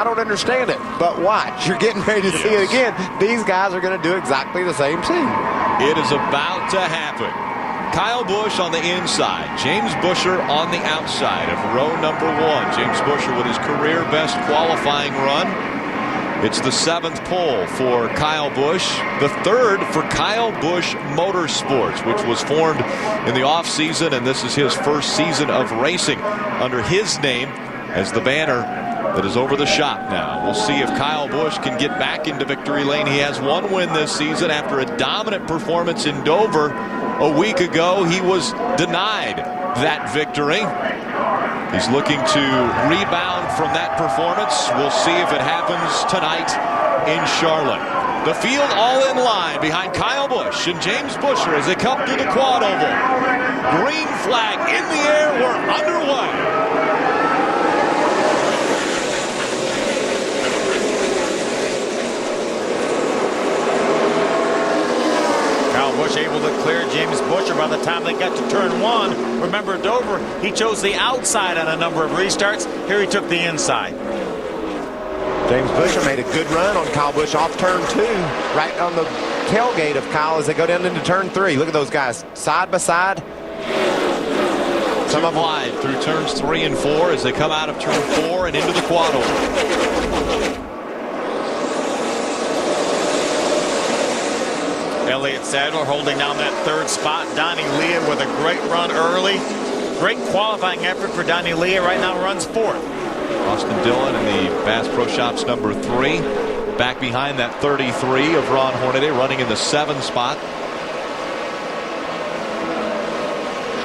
I don't understand it. But watch, you're getting ready to see it again. These guys are going to do exactly the same thing. It is about to happen. Kyle Busch on the inside, James Buescher on the outside of row number 1. James Buescher with his career best qualifying run. It's the 7th pole for Kyle Busch, the 3rd for Kyle Busch Motorsports, which was formed in the offseason, and this is his first season of racing under his name as the banner that is over the shop now. We'll see if Kyle Busch can get back into victory lane. He has 1 win this season after a dominant performance in Dover a week ago. He was denied that victory. He's looking to rebound from that performance. We'll see if it happens tonight in Charlotte. The field all in line behind Kyle Busch and James Buescher as they come through the quad oval. Green flag in the air. We're underway. Busch able to clear James Buescher by the time they got to turn 1. Remember, Dover, he chose the outside on a number of restarts. Here he took the inside. James Buescher made a good run on Kyle Busch off turn 2, right on the tailgate of Kyle as they go down into turn 3. Look at those guys side by side. Some of them wide through turns 3 and 4 as they come out of turn 4 and into the quad oval. Elliott Sadler holding down that 3rd spot. Donnie Leah with a great run early. Great qualifying effort for Donnie Leah. Right now runs 4th. Austin Dillon in the Bass Pro Shops number 3. Back behind that 33 of Ron Hornaday, running in the 7 spot.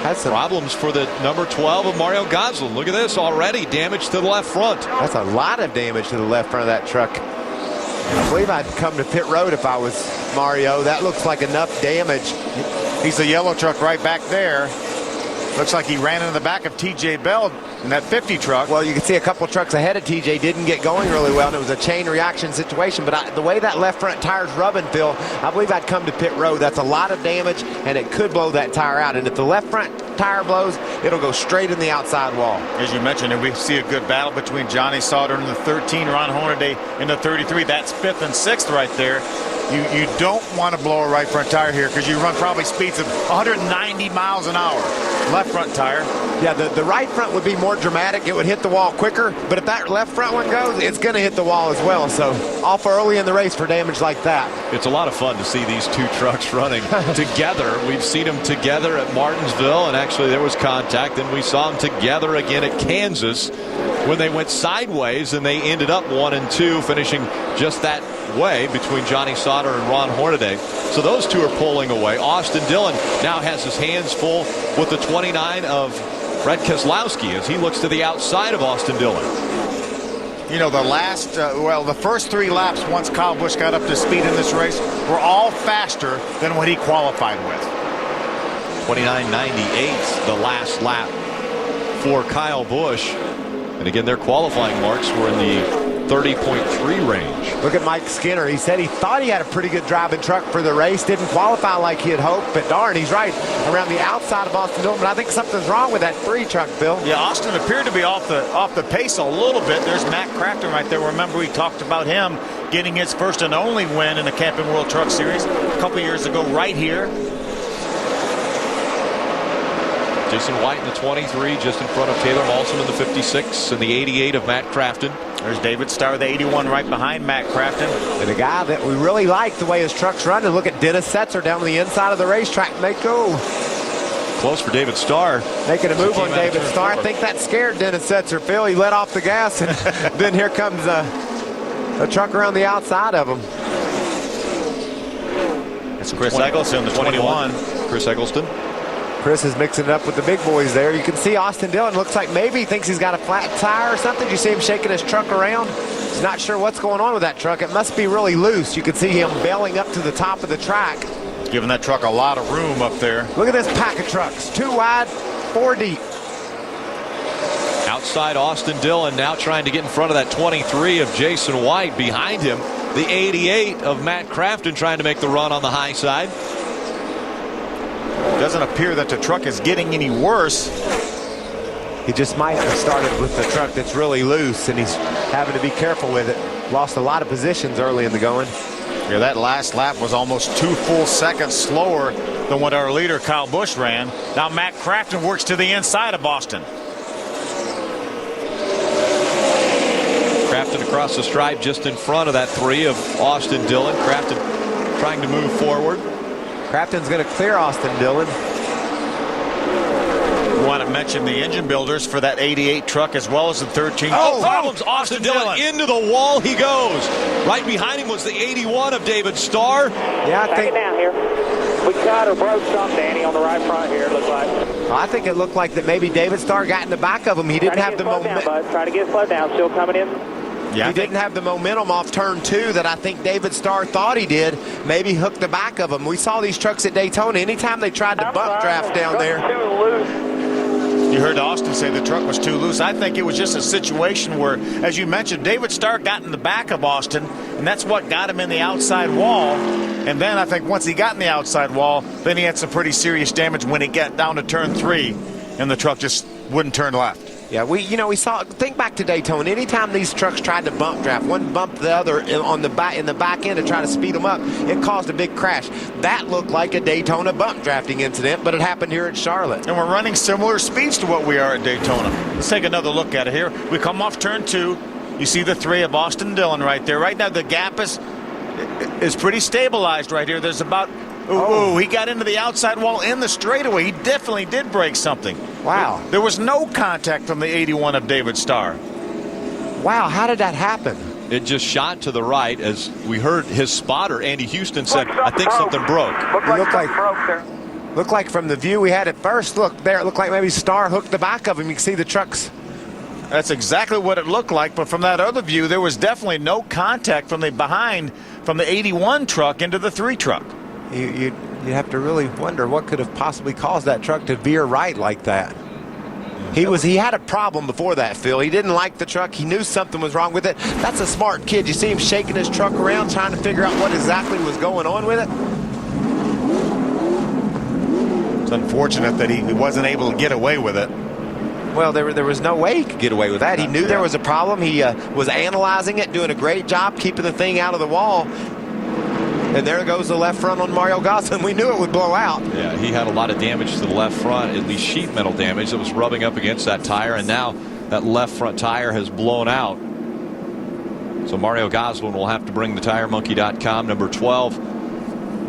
That's some problems for the number 12 of Mario Goslin. Look at this already. Damage to the left front. That's a lot of damage to the left front of that truck. I believe I'd come to pit road if I was Mario. That looks like enough damage. He's a yellow truck right back there. Looks like he ran into the back of TJ Bell in that 50 truck. Well, you can see a couple trucks ahead of TJ didn't get going really well, and it was a chain reaction situation. But the way that left front tire's rubbing, Phil, I believe I'd come to pit road. That's a lot of damage, and it could blow that tire out. And if the left front tire blows, it'll go straight in the outside wall. As you mentioned, and we see a good battle between Johnny Sauter in the 13, Ron Hornaday in the 33. That's 5th and 6th right there. You don't want to blow a right front tire here because you run probably speeds of 190 miles an hour. Left front tire. Yeah, the right front would be more dramatic. It would hit the wall quicker. But if that left front one goes, it's going to hit the wall as well. So off early in the race for damage like that. It's a lot of fun to see these 2 trucks running together. We've seen them together at Martinsville, and actually there was contact. And we saw them together again at Kansas when they went sideways, and they ended up 1 and 2, finishing just that way between Johnny Sauter and Ron Hornaday. So those 2 are pulling away. Austin Dillon now has his hands full with the 29 of Brett Keselowski as he looks to the outside of Austin Dillon. You know, the first 3 laps once Kyle Busch got up to speed in this race were all faster than what he qualified with. 29.98 the last lap for Kyle Busch. And again, their qualifying marks were in the 30.3 range. Look at Mike Skinner. He said he thought he had a pretty good driving truck for the race. Didn't qualify like he had hoped, but darn, he's right around the outside of Austin Dillon. But I think something's wrong with that 3 truck, Phil. Yeah, Austin appeared to be off the pace a little bit. There's Matt Crafton right there. Remember, we talked about him getting his first and only win in the Camping World Truck Series a couple years ago right here. Jason White in the 23, just in front of Taylor Malson in the 56, and the 88 of Matt Crafton. There's David Starr, the 81, right behind Matt Crafton. And a guy that we really like the way his truck's running. Look at Dennis Setzer down on the inside of the racetrack. They go. Close for David Starr. Making a move on David Starr. I think that scared Dennis Setzer, Phil. He let off the gas, and then here comes a truck around the outside of him. It's Chris Eggleston, the 21. Chris Eggleston. Chris is mixing it up with the big boys there. You can see Austin Dillon looks like maybe he thinks he's got a flat tire or something. You see him shaking his truck around. He's not sure what's going on with that truck. It must be really loose. You can see him bailing up to the top of the track. Giving that truck a lot of room up there. Look at this pack of trucks. 2 wide, 4 deep. Outside Austin Dillon now trying to get in front of that 23 of Jason White. Behind him, the 88 of Matt Crafton trying to make the run on the high side. Doesn't appear that the truck is getting any worse. He just might have started with the truck that's really loose, and he's having to be careful with it. Lost a lot of positions early in the going. Yeah, that last lap was almost 2 full seconds slower than what our leader Kyle Busch ran. Now Matt Crafton works to the inside of Austin. Crafton across the stripe just in front of that 3 of Austin Dillon. Crafton trying to move forward. Crafton's going to clear Austin Dillon. Want to mention the engine builders for that 88 truck as well as the 13. Oh, problems. Austin Dillon into the wall he goes. Right behind him was the 81 of David Starr. Yeah, I think down here. We cut or broke some, Danny, on the right front here, it looks like. I think it looked like that maybe David Starr got in the back of him. He didn't have the momentum. Try to get slowed down, still coming in. Yeah, he didn't have the momentum off turn 2 that I think David Starr thought he did. Maybe hooked the back of him. We saw these trucks at Daytona. Anytime they tried to bump draft down there. Too loose. You heard Austin say the truck was too loose. I think it was just a situation where, as you mentioned, David Starr got in the back of Austin, and that's what got him in the outside wall. And then I think once he got in the outside wall, then he had some pretty serious damage when he got down to turn 3, and the truck just wouldn't turn left. Yeah, we saw. Think back to Daytona. Anytime these trucks tried to bump draft, one bumped the other on the back in the back end to try to speed them up, it caused a big crash. That looked like a Daytona bump drafting incident, but it happened here at Charlotte. And we're running similar speeds to what we are at Daytona. Let's take another look at it here. We come off turn 2. You see the 3 of Austin Dillon right there. Right now the gap is pretty stabilized right here. There's about. Ooh, he got into the outside wall in the straightaway. He definitely did break something. Wow. There was no contact from the 81 of David Starr. Wow, how did that happen? It just shot to the right as we heard his spotter, Andy Houston, said, I think something broke. Looked like from the view we had at first, look there, it looked like maybe Starr hooked the back of him. You can see the trucks. That's exactly what it looked like, but from that other view, there was definitely no contact from the 81 truck into the 3 truck. You have to really wonder what could have possibly caused that truck to veer right like that. He had a problem before that, Phil. He didn't like the truck. He knew something was wrong with it. That's a smart kid. You see him shaking his truck around, trying to figure out what exactly was going on with it. It's unfortunate that he wasn't able to get away with it. Well, there was no way he could get away with that. He knew there was a problem. He was analyzing it, doing a great job keeping the thing out of the wall. And there goes the left front on Mario Gosselin. We knew it would blow out. Yeah, he had a lot of damage to the left front, at least sheet metal damage that was rubbing up against that tire, and now that left front tire has blown out. So Mario Gosselin will have to bring the TireMonkey.com number 12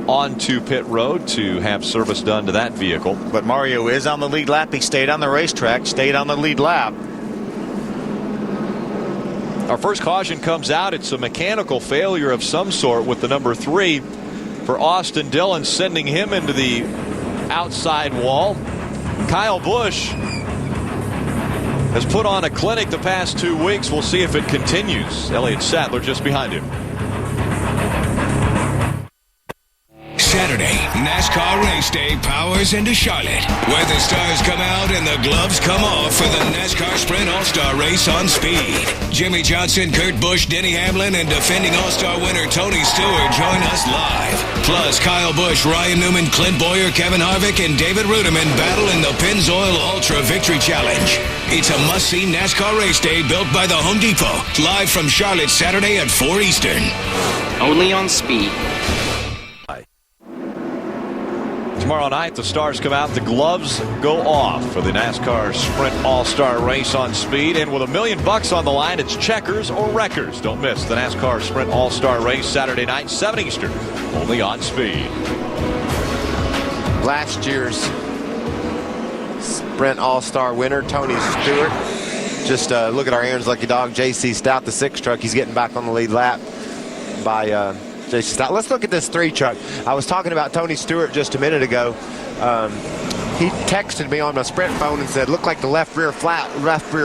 onto pit road to have service done to that vehicle. But Mario is on the lead lap. He stayed on the racetrack, stayed on the lead lap. Our first caution comes out. It's a mechanical failure of some sort with the number 3 for Austin Dillon, sending him into the outside wall. Kyle Busch has put on a clinic the past 2 weeks. We'll see if it continues. Elliott Sadler just behind him. Saturday, NASCAR Race Day powers into Charlotte, where the stars come out and the gloves come off for the NASCAR Sprint All-Star Race on Speed. Jimmy Johnson, Kurt Busch, Denny Hamlin, and defending All-Star winner Tony Stewart join us live. Plus, Kyle Busch, Ryan Newman, Clint Boyer, Kevin Harvick, and David Ruderman battle in the Pennzoil Ultra Victory Challenge. It's a must-see NASCAR Race Day built by the Home Depot. Live from Charlotte Saturday at 4 Eastern. Only on Speed. Tomorrow night, the stars come out, the gloves go off for the NASCAR Sprint All-Star Race on Speed. And with $1 million on the line, it's checkers or wreckers. Don't miss the NASCAR Sprint All-Star Race Saturday night, 7 Eastern, only on Speed. Last year's Sprint All-Star winner, Tony Stewart. Just look at our Aaron's Lucky Dog, J.C. Stout, the 6 truck. He's getting back on the lead lap by J.C. Stout. Let's look at this 3 truck. I was talking about Tony Stewart just a minute ago. He texted me on my Sprint phone and said, looked like the left rear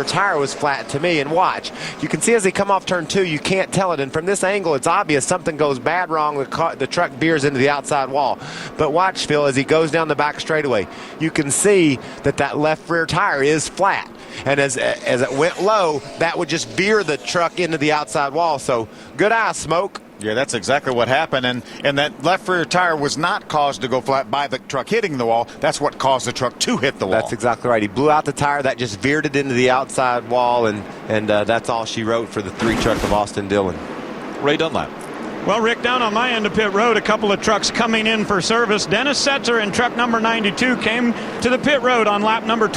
tire was flat to me. And watch, you can see as they come off turn 2, you can't tell it. And from this angle, it's obvious something goes bad wrong. The truck veers into the outside wall. But watch, Phil, as he goes down the back straightaway, you can see that left rear tire is flat. And as it went low, that would just veer the truck into the outside wall. So good eye, Smoke. Yeah, that's exactly what happened. And that left rear tire was not caused to go flat by the truck hitting the wall. That's what caused the truck to hit the wall. That's exactly right. He blew out the tire. That just veered it into the outside wall, and that's all she wrote for the 3 truck of Austin Dillon. Ray Dunlap. Well, Rick, down on my end of pit road, a couple of trucks coming in for service. Dennis Setzer in truck number 92 came to the pit road on lap number